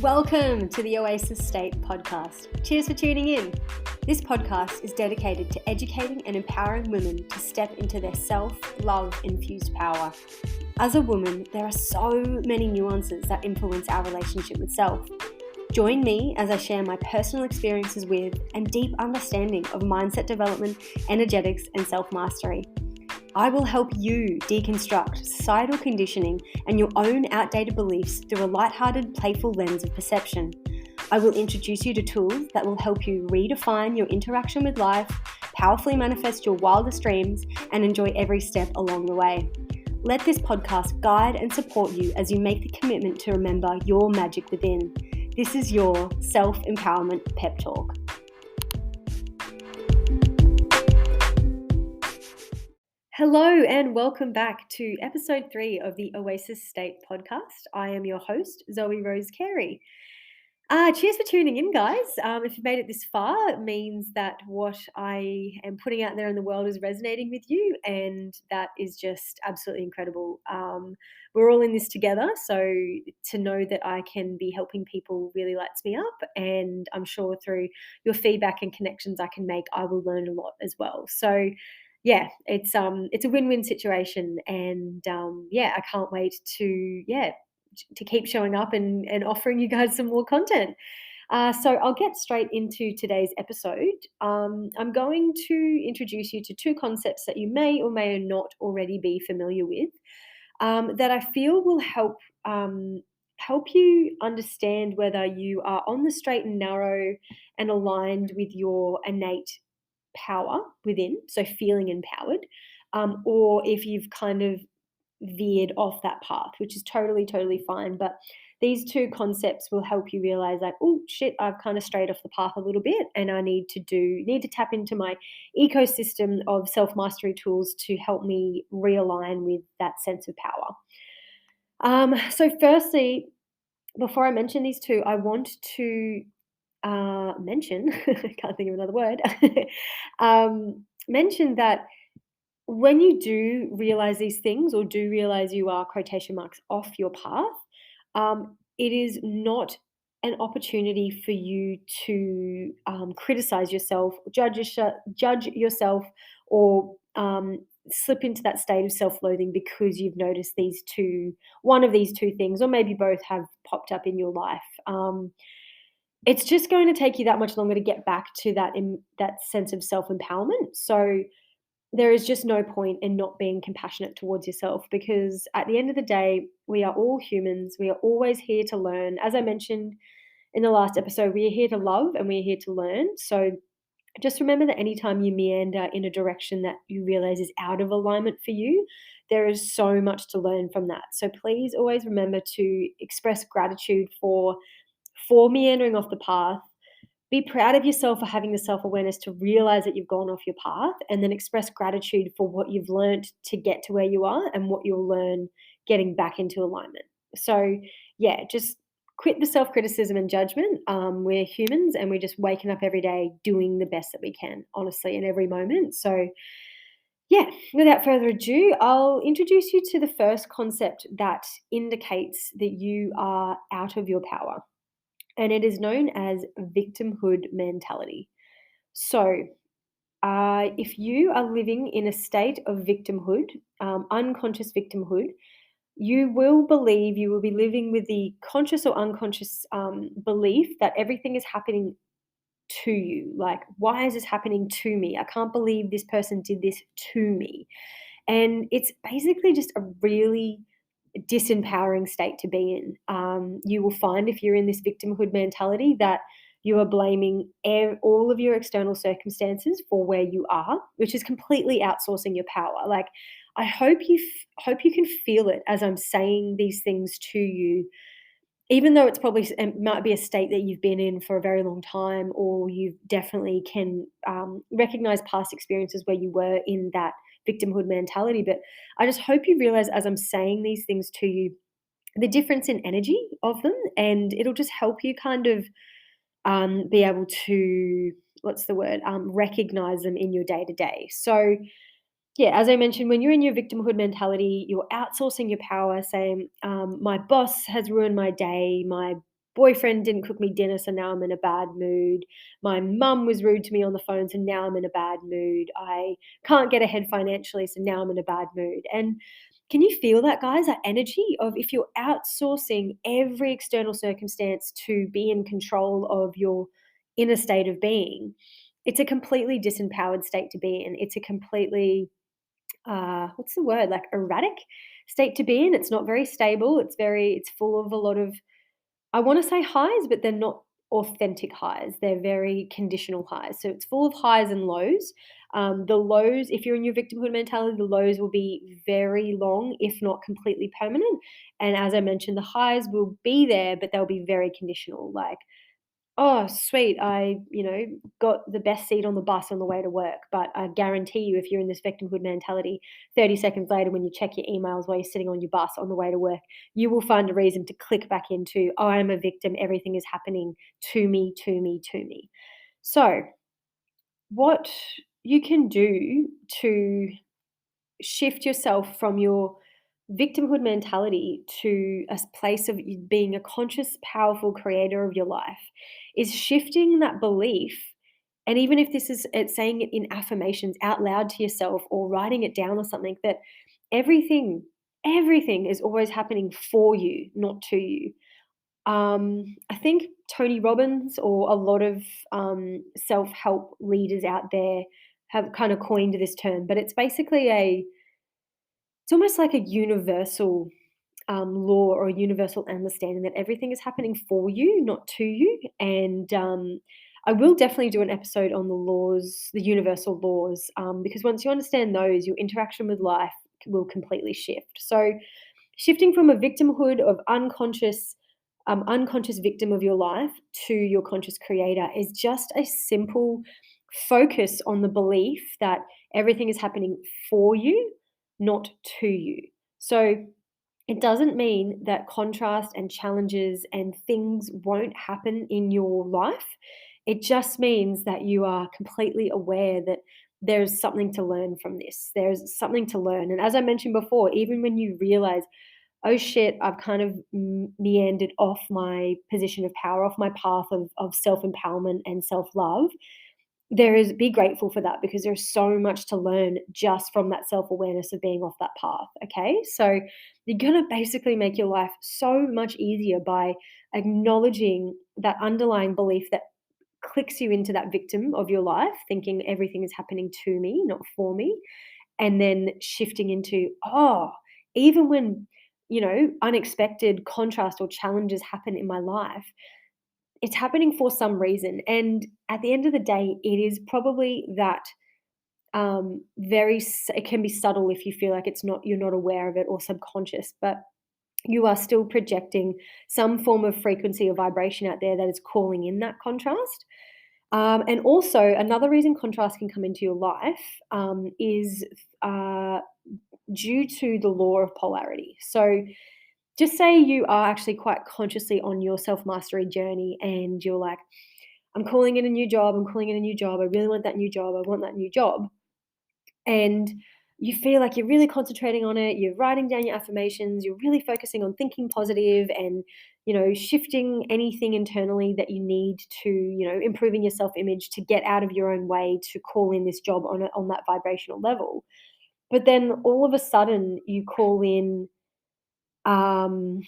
Welcome to the Oasis State podcast. Cheers for tuning in. This podcast is dedicated to educating and empowering women to step into their self-love infused power. As a woman, there are so many nuances that influence our relationship with self. Join me as I share my personal experiences with and deep understanding of mindset development, energetics, and self-mastery. I will help you deconstruct societal conditioning and your own outdated beliefs through a lighthearted, playful lens of perception. I will introduce you to tools that will help you redefine your interaction with life, powerfully manifest your wildest dreams, and enjoy every step along the way. Let this podcast guide and support you as you make the commitment to remember your magic within. This is your self-empowerment pep talk. Hello and welcome back to episode 3 of the Oasis State podcast. I am your host, Zoe Rose Carey. Cheers for tuning in, guys. If you've made it this far, it means that what I am putting out there in the world is resonating with you, and that is just absolutely incredible. We're all in this together, so to know that I can be helping people really lights me up, and I'm sure through your feedback and connections I can make, I will learn a lot as well. So yeah, it's a win-win situation, and I can't wait to keep showing up and offering you guys some more content. So I'll get straight into today's episode. I'm going to introduce you to 2 concepts that you may or may not already be familiar with, that I feel will help you understand whether you are on the straight and narrow and aligned with your innate power within, so feeling empowered, or if you've kind of veered off that path, which is totally fine. But these 2 concepts will help you realize, like, oh shit, I've kind of strayed off the path a little bit, and I need to tap into my ecosystem of self-mastery tools to help me realign with that sense of power. So firstly, before I mention these 2, I want to mention, I can't think of another word, mention that when you do realize these things, or do realize you are quotation marks off your path, it is not an opportunity for you to criticize yourself, judge yourself, or slip into that state of self-loathing because you've noticed one of these two things, or maybe both, have popped up in your life. It's just going to take you that much longer to get back to that sense of self-empowerment. So there is just no point in not being compassionate towards yourself, because at the end of the day, we are all humans. We are always here to learn. As I mentioned in the last episode, we are here to love and we are here to learn. So just remember that anytime you meander in a direction that you realize is out of alignment for you, there is so much to learn from that. So please always remember to express gratitude for meandering off the path. Be proud of yourself for having the self-awareness to realize that you've gone off your path, and then express gratitude for what you've learned to get to where you are and what you'll learn getting back into alignment. So yeah, just quit the self-criticism and judgment. We're humans, and we're just waking up every day doing the best that we can, honestly, in every moment. So yeah, without further ado, I'll introduce you to the first concept that indicates that you are out of your power. And it is known as victimhood mentality. So if you are living in a state of victimhood, unconscious victimhood, you will be living with the conscious or unconscious belief that everything is happening to you. Like, why is this happening to me? I can't believe this person did this to me. And it's basically just a really disempowering state to be in. You will find, if you're in this victimhood mentality, that you are blaming all of your external circumstances for where you are, which is completely outsourcing your power. Like, I hope you can feel it as I'm saying these things to you, even though it might be a state that you've been in for a very long time, or you definitely can recognize past experiences where you were in that victimhood mentality. But I just hope you realize, as I'm saying these things to you, the difference in energy of them, and it'll just help you kind of be able to, recognize them in your day-to-day. So yeah, as I mentioned, when you're in your victimhood mentality, you're outsourcing your power, saying, my boss has ruined my day, my boyfriend didn't cook me dinner, so now I'm in a bad mood. My mum was rude to me on the phone, so now I'm in a bad mood. I can't get ahead financially, so now I'm in a bad mood. And can you feel that, guys? That energy of if you're outsourcing every external circumstance to be in control of your inner state of being, it's a completely disempowered state to be in. It's a completely what's the word, like erratic state to be in. It's not very stable. It's full of a lot of, I want to say highs, but they're not authentic highs. They're very conditional highs. So it's full of highs and lows. The lows, if you're in your victimhood mentality, the lows will be very long, if not completely permanent. And as I mentioned, the highs will be there, but they'll be very conditional. Like, oh, sweet. Got the best seat on the bus on the way to work. But I guarantee you, if you're in this victimhood mentality, 30 seconds later, when you check your emails while you're sitting on your bus on the way to work, you will find a reason to click back into, oh, I'm a victim. Everything is happening to me, to me, to me. So, what you can do to shift yourself from your victimhood mentality to a place of you being a conscious, powerful creator of your life is shifting that belief. And even if this is it's saying it in affirmations out loud to yourself or writing it down or something, that everything, everything is always happening for you, not to you. I think Tony Robbins or a lot of self help leaders out there have kind of coined this term, but it's basically it's almost like a universal law or a universal understanding that everything is happening for you, not to you. And I will definitely do an episode on the laws, the universal laws, because once you understand those, your interaction with life will completely shift. So, shifting from a victimhood of unconscious victim of your life to your conscious creator is just a simple focus on the belief that everything is happening for you, not to you. So it doesn't mean that contrast and challenges and things won't happen in your life. It just means that you are completely aware that there's something to learn from this. There's something to learn. And as I mentioned before, even when you realize, oh shit, I've kind of meandered off my position of power, off my path of self empowerment and self love, be grateful for that because there's so much to learn just from that self-awareness of being off that path. Okay, so you're going to basically make your life so much easier by acknowledging that underlying belief that clicks you into that victim of your life, thinking everything is happening to me, not for me, and then shifting into, oh, even when unexpected contrast or challenges happen in my life, it's happening for some reason. And at the end of the day, it is probably that it can be subtle if you feel like you're not aware of it or subconscious, but you are still projecting some form of frequency or vibration out there that is calling in that contrast. And also, another reason contrast can come into your life is due to the law of polarity. So, just say you are actually quite consciously on your self mastery journey and you're like, I'm calling in a new job, I'm calling in a new job, I really want that new job, I want that new job. And you feel like you're really concentrating on it, you're writing down your affirmations, you're really focusing on thinking positive and, shifting anything internally that you need to, improving your self image to get out of your own way to call in this job on that vibrational level. But then all of a sudden you call in um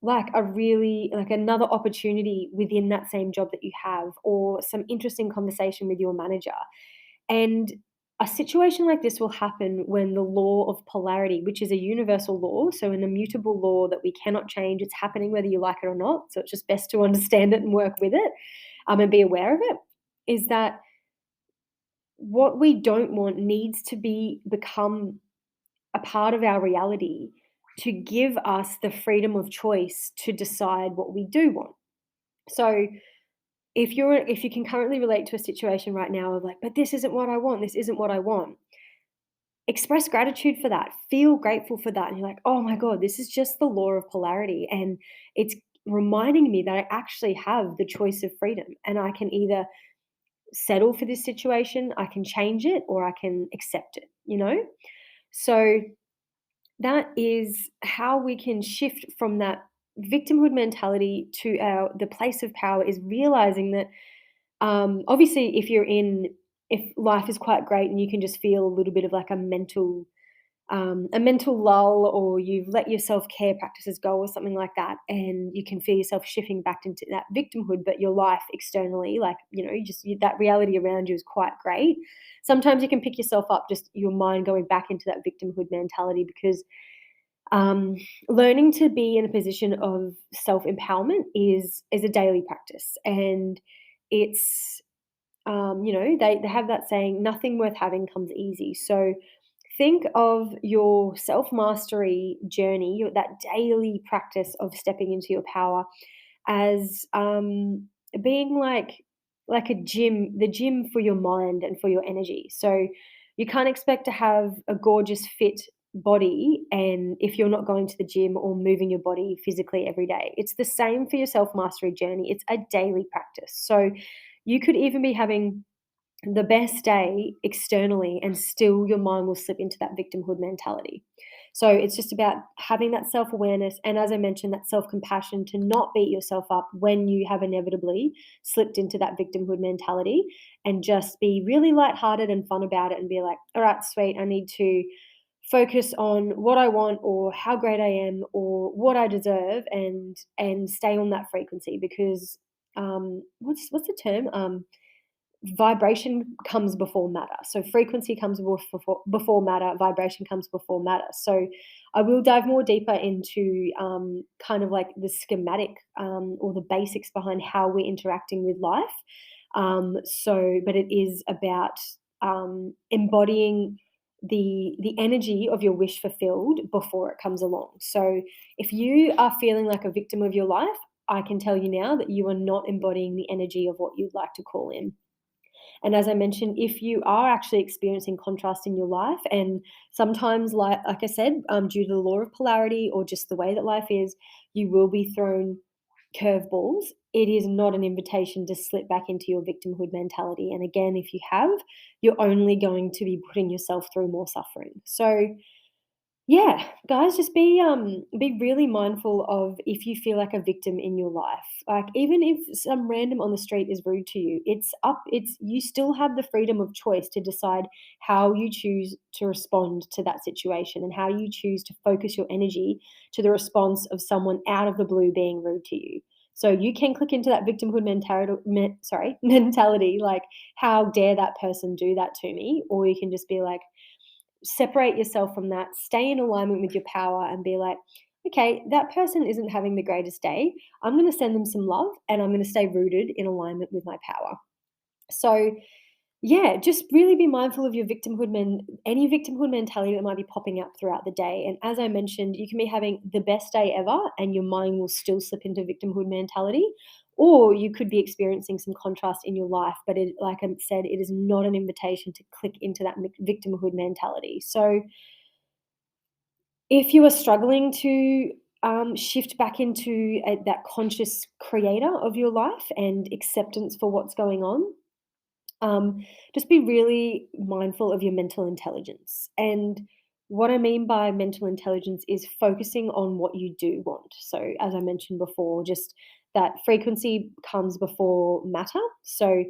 like another opportunity within that same job that you have or some interesting conversation with your manager. And a situation like this will happen when the law of polarity, which is a universal law, so an immutable law that we cannot change, it's happening whether you like it or not, so it's just best to understand it and work with it, and be aware of it, is that what we don't want needs to become a part of our reality to give us the freedom of choice to decide what we do want. So if you can currently relate to a situation right now of like, but this isn't what I want, this isn't what I want, express gratitude for that. Feel grateful for that. And you're like, oh my God, this is just the law of polarity. And it's reminding me that I actually have the choice of freedom and I can either settle for this situation, I can change it, or I can accept it. So that is how we can shift from that victimhood mentality to our the place of power is realizing that obviously if life is quite great and you can just feel a little bit of like a mental lull, or you've let your self-care practices go or something like that, and you can feel yourself shifting back into that victimhood, but your life externally, like, that reality around you is quite great. Sometimes you can pick yourself up, just your mind going back into that victimhood mentality, because um, learning to be in a position of self-empowerment is a daily practice, and it's they have that saying, nothing worth having comes easy. So think of your self mastery journey, that daily practice of stepping into your power, as being like a gym, the gym for your mind and for your energy. So you can't expect to have a gorgeous fit body and if you're not going to the gym or moving your body physically every day. It's the same for your self mastery journey. It's a daily practice. So you could even be having the best day externally and still your mind will slip into that victimhood mentality. So it's just about having that self-awareness, and as I mentioned, that self-compassion to not beat yourself up when you have inevitably slipped into that victimhood mentality, and just be really lighthearted and fun about it and be like, all right, sweet, I need to focus on what I want or how great I am or what I deserve, and stay on that frequency, because what's the term? Vibration comes before matter. So frequency comes before matter, vibration comes before matter. So I will dive more deeper into kind of like the schematic or the basics behind how we're interacting with life. But it is about embodying the energy of your wish fulfilled before it comes along. So if you are feeling like a victim of your life, I can tell you now that you are not embodying the energy of what you'd like to call in. And as I mentioned, if you are actually experiencing contrast in your life, and sometimes, like I said, due to the law of polarity or just the way that life is, you will be thrown curveballs. It is not an invitation to slip back into your victimhood mentality. And again, if you have, you're only going to be putting yourself through more suffering. So yeah, guys, just be really mindful of if you feel like a victim in your life. Like even if some random on the street is rude to you, it's you still have the freedom of choice to decide how you choose to respond to that situation and how you choose to focus your energy to the response of someone out of the blue being rude to you. So you can click into that victimhood mentality, like how dare that person do that to me, or you can just be like, separate yourself from that, stay in alignment with your power and be like, okay, that person isn't having the greatest day. I'm going to send them some love and I'm going to stay rooted in alignment with my power. So, yeah, just really be mindful of your any victimhood mentality that might be popping up throughout the day. And as I mentioned, you can be having the best day ever and your mind will still slip into victimhood mentality. Or you could be experiencing some contrast in your life, but like I said, it is not an invitation to click into that victimhood mentality. So, if you are struggling to shift back into that conscious creator of your life and acceptance for what's going on, um, just be really mindful of your mental intelligence. And what I mean by mental intelligence is focusing on what you do want. So, as I mentioned before, just that frequency comes before matter. So,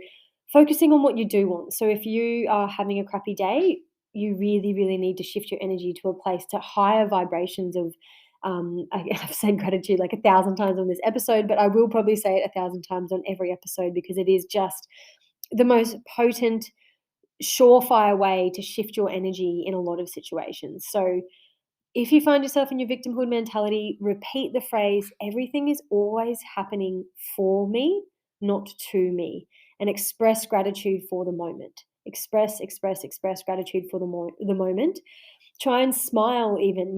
focusing on what you do want. So, if you are having a crappy day, you really, really need to shift your energy to a place to higher vibrations of. I've said gratitude like 1,000 times on this episode, but I will probably say it 1,000 times on every episode because it is just the most potent, surefire way to shift your energy in a lot of situations. So, if you find yourself in your victimhood mentality, repeat the phrase, everything is always happening for me, not to me, and express gratitude for the moment. Express gratitude for the moment. Try and smile even,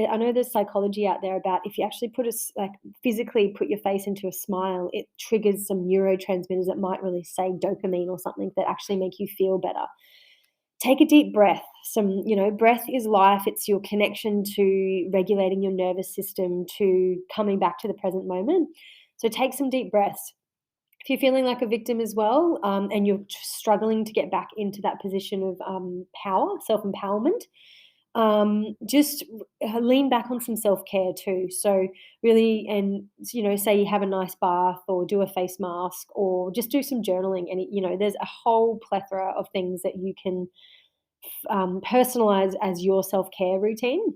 I know there's psychology out there about if you actually like physically put your face into a smile, it triggers some neurotransmitters that might release, say, dopamine or something that actually make you feel better. Take a deep breath. Breath is life. It's your connection to regulating your nervous system, to coming back to the present moment. So take some deep breaths. If you're feeling like a victim as well, and you're struggling to get back into that position of power, self empowerment, Just lean back on some self care too. So really, and say you have a nice bath, or do a face mask, or just do some journaling. And there's a whole plethora of things that you can personalize as your self care routine,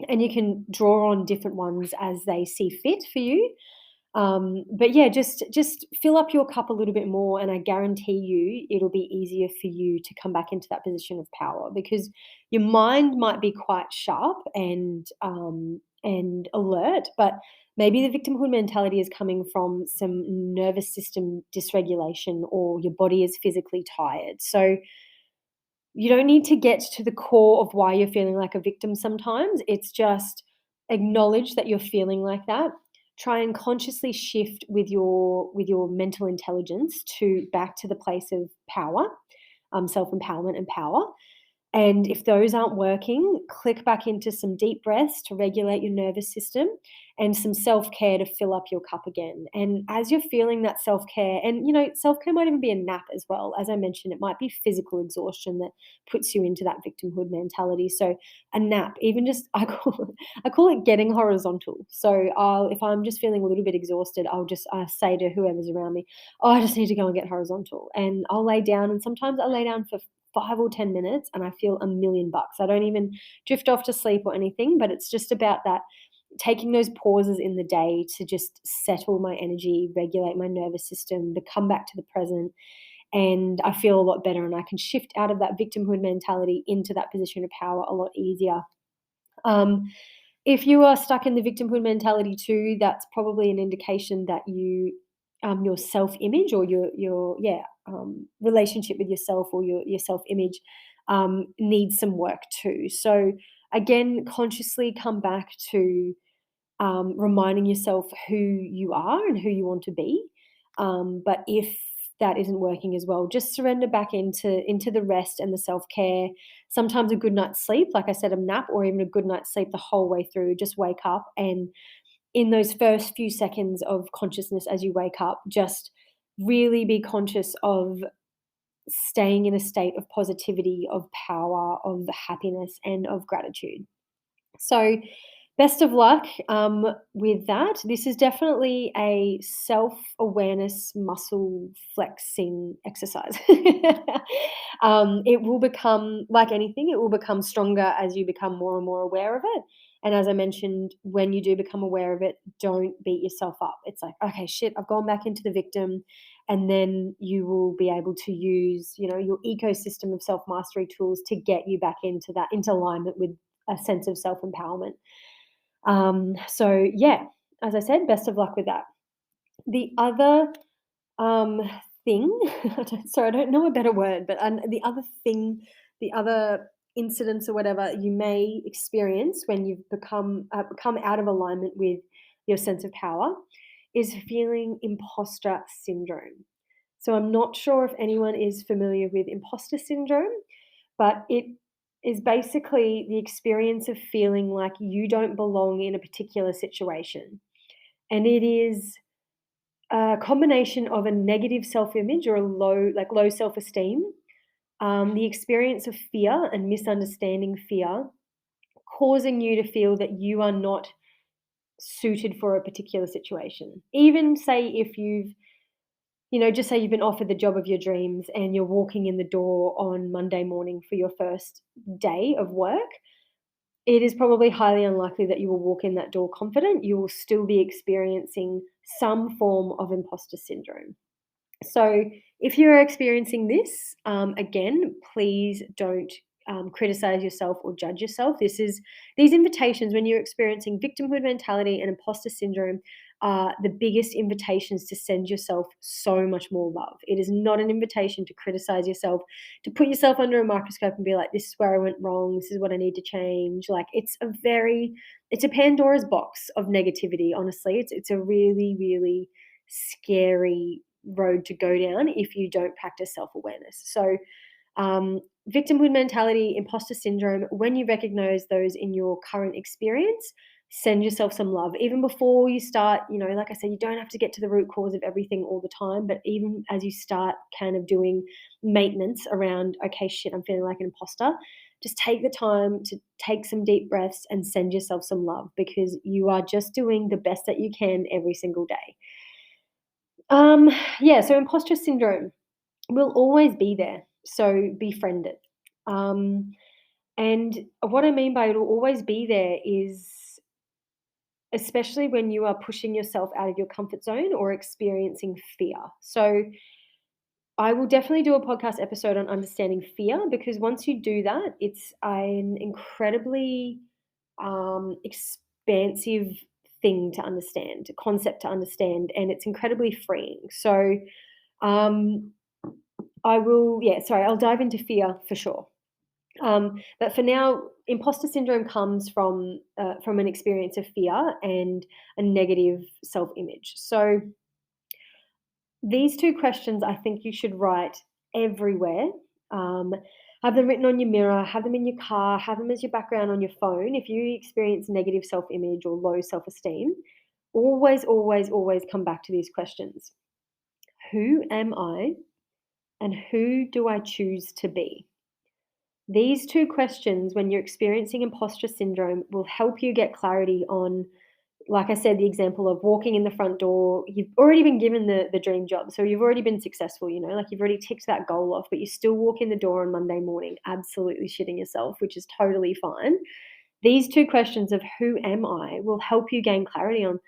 and you can draw on different ones as they see fit for you. But yeah, just fill up your cup a little bit more, and I guarantee you it'll be easier for you to come back into that position of power, because your mind might be quite sharp and alert, but maybe the victimhood mentality is coming from some nervous system dysregulation, or your body is physically tired. So you don't need to get to the core of why you're feeling like a victim sometimes. It's just acknowledge that you're feeling like that. Try and consciously shift with your mental intelligence to back to the place of power, self-empowerment and power. And if those aren't working, click back into some deep breaths to regulate your nervous system, and some self care to fill up your cup again. And as you're feeling that self care, and self care might even be a nap as well. As I mentioned, it might be physical exhaustion that puts you into that victimhood mentality. So a nap, even just I call it getting horizontal. So if I'm just feeling a little bit exhausted, I'll just say to whoever's around me, "Oh, I just need to go and get horizontal," and I'll lay down. And sometimes I lay down for 5 or 10 minutes and I feel $1 million. I don't even drift off to sleep or anything, but it's just about that, taking those pauses in the day to just settle my energy, regulate my nervous system, to come back to the present. And I feel a lot better, and I can shift out of that victimhood mentality into that position of power a lot easier. Um, if you are stuck in the victimhood mentality too, that's probably an indication that your self image, or your relationship with yourself, or your self image needs some work too. So again, consciously come back to reminding yourself who you are and who you want to be. But if that isn't working as well, just surrender back into the rest and the self care. Sometimes a good night's sleep, like I said, a nap, or even a good night's sleep the whole way through. Just wake up, and in those first few seconds of consciousness as you wake up, just really be conscious of staying in a state of positivity, of power, of happiness, and of gratitude. So, best of luck with that. This is definitely a self awareness muscle flexing exercise. It will become, like anything, it will become stronger as you become more and more aware of it. And as I mentioned, when you do become aware of it, don't beat yourself up. It's like, okay, shit, I've gone back into the victim. And then you will be able to use, your ecosystem of self mastery tools to get you back into that, into alignment with a sense of self empowerment. So yeah, as I said, best of luck with that. The other thing, sorry, I don't know a better word, but the other thing, the other incidents or whatever you may experience when you've become out of alignment with your sense of power, is feeling imposter syndrome. So I'm not sure if anyone is familiar with imposter syndrome, but it is basically the experience of feeling like you don't belong in a particular situation. And it is a combination of a negative self-image, or a low self-esteem, the experience of fear and misunderstanding fear, causing you to feel that you are not suited for a particular situation. Even say if just say you've been offered the job of your dreams, and you're walking in the door on Monday morning for your first day of work, it is probably highly unlikely that you will walk in that door confident. You will still be experiencing some form of imposter syndrome. So, if you're experiencing this, again, please don't criticize yourself or judge yourself. These invitations, when you're experiencing victimhood mentality and imposter syndrome, are the biggest invitations to send yourself so much more love. It is not an invitation to criticize yourself, to put yourself under a microscope and be like, "This is where I went wrong. This is what I need to change." Like, it's a Pandora's box of negativity. Honestly, it's a really, really scary road to go down if you don't practice self awareness. So, victimhood mentality, imposter syndrome, when you recognize those in your current experience, send yourself some love. Even before you start, like I said, you don't have to get to the root cause of everything all the time, but even as you start kind of doing maintenance around, okay, shit, I'm feeling like an imposter, just take the time to take some deep breaths and send yourself some love, because you are just doing the best that you can every single day. Um, yeah, so imposter syndrome will always be there. So befriend it. Um, and what I mean by it'll always be there is, especially when you are pushing yourself out of your comfort zone or experiencing fear. So I will definitely do a podcast episode on understanding fear, because once you do that, it's an incredibly expansive thing to understand, concept to understand, and it's incredibly freeing. So um, I will, yeah, sorry, I'll dive into fear for sure. But for now, imposter syndrome comes from an experience of fear and a negative self-image. So these two questions I think you should write everywhere. Um, have them written on your mirror, have them in your car, have them as your background on your phone. If you experience negative self-image or low self-esteem, always, always, always come back to these questions. Who am I and who do I choose to be? These two questions, when you're experiencing imposter syndrome, will help you get clarity on, like I said, the example of walking in the front door. You've already been given the dream job. So you've already been successful, like you've already ticked that goal off, but you still walk in the door on Monday morning, absolutely shitting yourself, which is totally fine. These two questions of who am I will help you gain clarity on,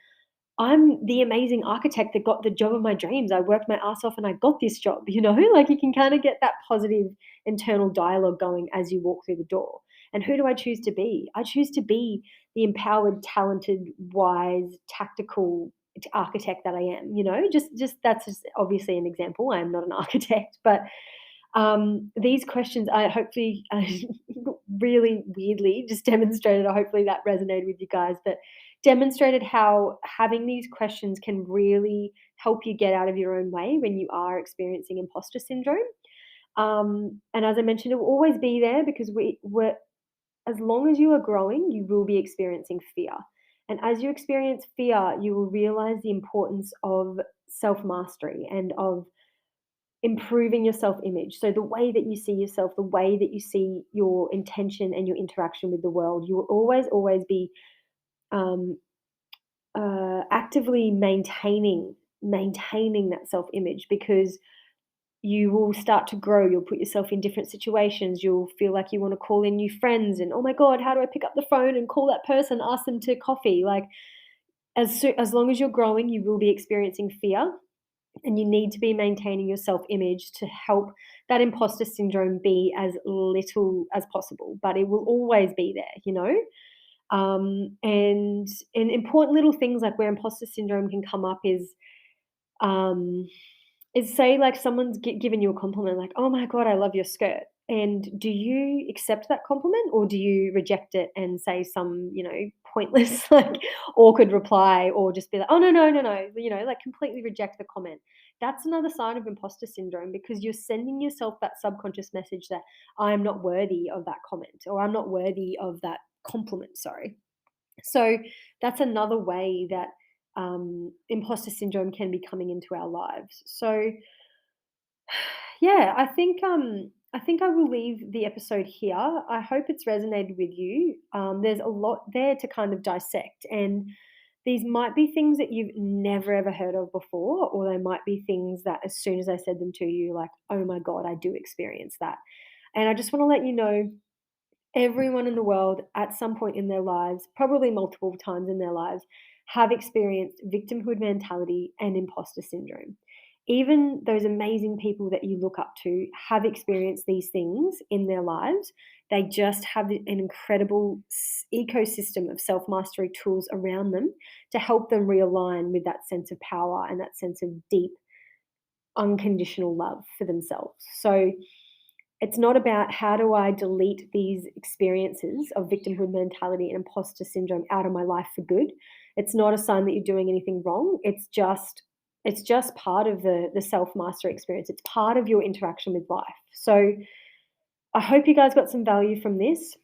I'm the amazing architect that got the job of my dreams. I worked my ass off and I got this job, Like you can kind of get that positive internal dialogue going as you walk through the door. And who do I choose to be? I choose to be the empowered, talented, wise, tactical architect that I am, Just that's just obviously an example. I am not an architect, but these questions I hopefully really weirdly just demonstrated, or hopefully that resonated with you guys, but demonstrated how having these questions can really help you get out of your own way when you are experiencing imposter syndrome. And as I mentioned, it will always be there, because we're as long as you are growing, you will be experiencing fear. And as you experience fear, you will realize the importance of self mastery and of improving your self image. So, the way that you see yourself, the way that you see your intention and your interaction with the world, you will always, always be um, actively maintaining that self image, because you will start to grow. You'll put yourself in different situations. You'll feel like you want to call in new friends, and oh my god, how do I pick up the phone and call that person, ask them to coffee? Like as long as you're growing, you will be experiencing fear, and you need to be maintaining your self image to help that imposter syndrome be as little as possible. But it will always be there. And important little things like where imposter syndrome can come up um, is say like someone's given you a compliment, like, "Oh my god, I love your skirt." And do you accept that compliment, or do you reject it and say some, pointless, like awkward reply, or just be like, "Oh no, no, no, no," like completely reject the comment. That's another sign of imposter syndrome, because you're sending yourself that subconscious message that I'm not worthy of that comment, or I'm not worthy of that compliment, sorry. So that's another way that imposter syndrome can be coming into our lives. So yeah, I think I will leave the episode here. I hope it's resonated with you. There's a lot there to kind of dissect, and these might be things that you've never ever heard of before, or they might be things that as soon as I said them to you, like, oh my god, I do experience that. And I just want to let you know, everyone in the world at some point in their lives, probably multiple times in their lives, have experienced victimhood mentality and imposter syndrome. Even those amazing people that you look up to have experienced these things in their lives. They just have an incredible ecosystem of self mastery tools around them to help them realign with that sense of power and that sense of deep, unconditional love for themselves. So, it's not about how do I delete these experiences of victimhood mentality and imposter syndrome out of my life for good. It's not a sign that you're doing anything wrong. It's just part of the self-mastery experience. It's part of your interaction with life. So I hope you guys got some value from this.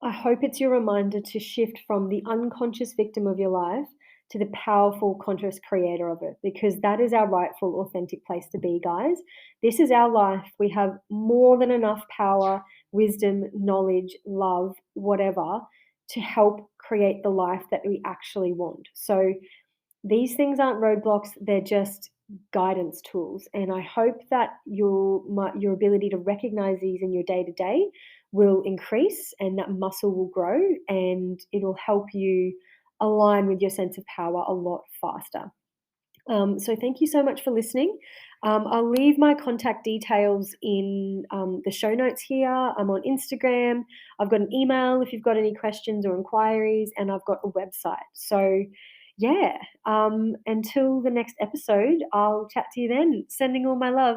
I hope it's your reminder to shift from the unconscious victim of your life to the powerful conscious creator of it, because that is our rightful, authentic place to be, guys. This is our life. We have more than enough power, wisdom, knowledge, love, whatever, to help create the life that we actually want. So these things aren't roadblocks, they're just guidance tools. And I hope that your ability to recognize these in your day to day will increase and that muscle will grow and it'll help you align with your sense of power a lot faster. So thank you so much for listening. I'll leave my contact details in the show notes here. I'm on Instagram. I've got an email if you've got any questions or inquiries, and I've got a website. So, yeah, until the next episode, I'll chat to you then. Sending all my love.